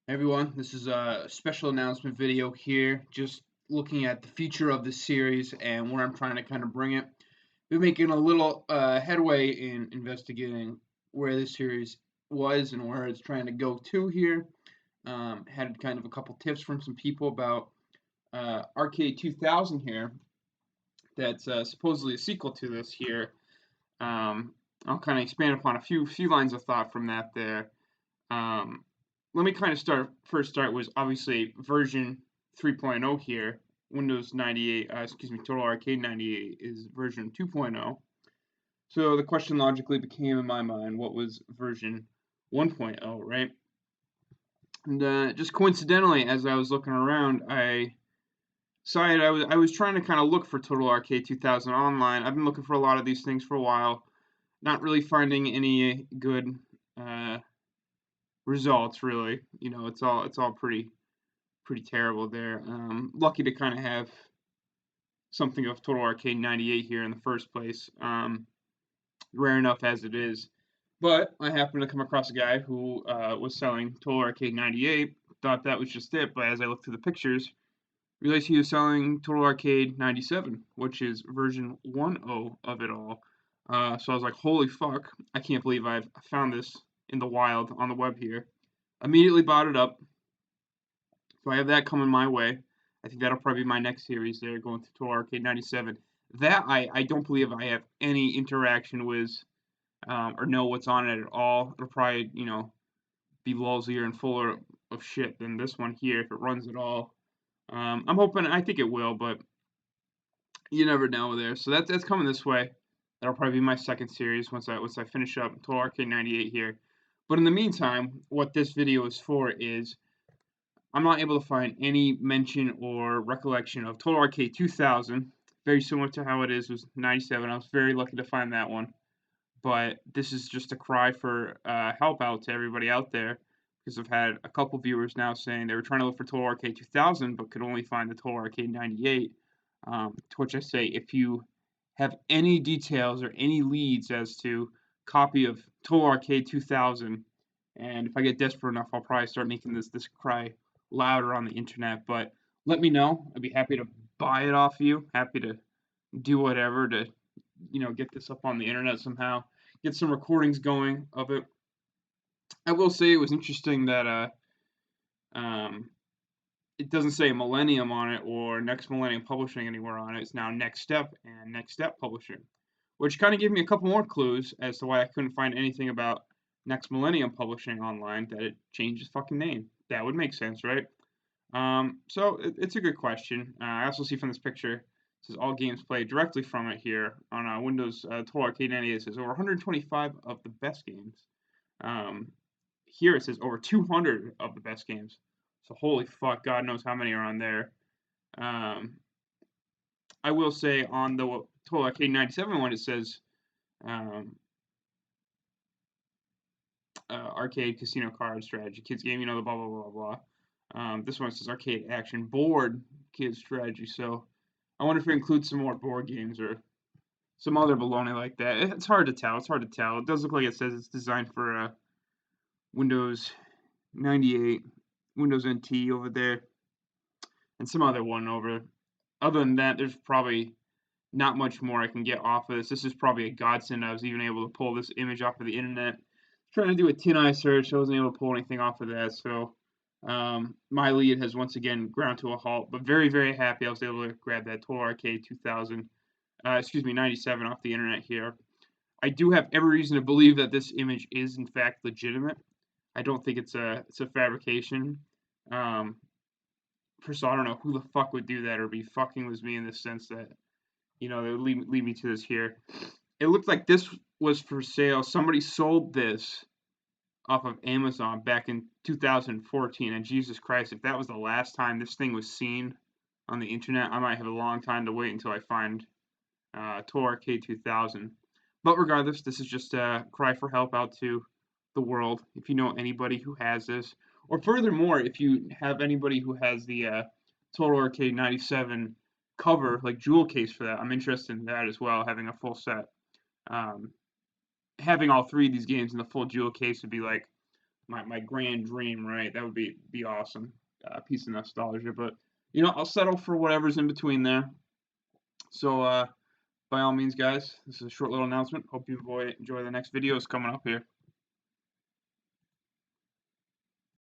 Hey everyone, this is a special announcement video here, just looking at the future of this series and where I'm trying to kind of bring it. Been making a little headway in investigating where this series was and where it's trying to go to here. Had kind of a couple tips from some people about Arcade 2000 here, that's supposedly a sequel to this here. Um, I'll kind of expand upon a few lines of thought from that there. Um, Let me kind of start was obviously version 3.0 here. Windows 98, Total Arcade 98 is version 2.0. So the question logically became in my mind, what was version 1.0, right? And just coincidentally, as I was looking around, I decided I was trying to kind of look for Total Arcade 2000 online. I've been looking for a lot of these things for a while, not really finding any good uh, results really. It's all pretty terrible there. Lucky to kind of have something of Total Arcade 98 here in the first place. Rare enough as it is. But I happened to come across a guy who was selling Total Arcade 98. Thought that was just it, but as I looked through the pictures, realized he was selling Total Arcade 97, which is version 1.0 of it all. So I was like, holy fuck, I can't believe I've found this in the wild on the web here. Immediately bought it up, so I have that coming my way. I think that'll probably be my next series there, going to Arcade 97. That I don't believe I have any interaction with or know what's on it at all. It'll probably, be lousy and fuller of shit than this one here if it runs at all. I'm hoping, I think it will, but you never know there. So that's coming this way. That'll probably be my second series once I finish up Total Arcade 98 here. But in the meantime, what this video is for is I'm not able to find any mention or recollection of Total Arcade 2000. Very similar to how it is with 97. I was very lucky to find that one. But this is just a cry for help out to everybody out there because I've had a couple viewers now saying they were trying to look for Total Arcade 2000 but could only find the Total Arcade 98. To which I say, if you have any details or any leads as to copy of Total Arcade 2000, and if I get desperate enough, I'll probably start making this cry louder on the internet. But let me know. I'd be happy to buy it off you. Happy to do whatever to get this up on the internet somehow. Get some recordings going of it. I will say it was interesting that um, it doesn't say Millennium on it or Next Millennium Publishing anywhere on it. It's now Next Step and Next Step Publishing, which kind of gave me a couple more clues as to why I couldn't find anything about Next Millennium Publishing online, that it changed its fucking name. That would make sense, right? So it's a good question. I also see from this picture, it says all games played directly from it here on Windows Total Arcade 98. It says over 125 of the best games. Um, Here it says over 200 of the best games. So holy fuck, God knows how many are on there. Um, I will say on the Total Arcade 97 one, it says um, arcade casino card strategy kids game, the blah blah blah blah. This one says arcade action board kids strategy. So I wonder if it includes some more board games or some other baloney like that. It's hard to tell. It's hard to tell. It does look like it says it's designed for Windows 98, Windows NT over there, and some other one over. Other than that, there's probably not much more I can get off of this. This is probably a godsend. I was even able to pull this image off of the internet. Trying to do a TinEye search, I wasn't able to pull anything off of that. So my lead has once again ground to a halt. But very, very happy I was able to grab that Total Arcade 2000, 97 off the internet here. I do have every reason to believe that this image is in fact legitimate. I don't think it's a fabrication. Um, First of all, I don't know who the fuck would do that or be fucking with me in the sense that they would lead me to this here. It looked like this was for sale. Somebody sold this off of Amazon back in 2014, and Jesus Christ, if that was the last time this thing was seen on the internet, I might have a long time to wait until I find Total Arcade 2000. But regardless, this is just a cry for help out to the world. If you know anybody who has this, or furthermore, if you have anybody who has the Total Arcade 97 cover, like jewel case for that, I'm interested in that as well, having a full set. Um, Having all three of these games in the full jewel case would be like my grand dream, right? That would be awesome. A piece of nostalgia, but I'll settle for whatever's in between there. So by all means, guys, this is a short little announcement. Hope you enjoy the next videos coming up here.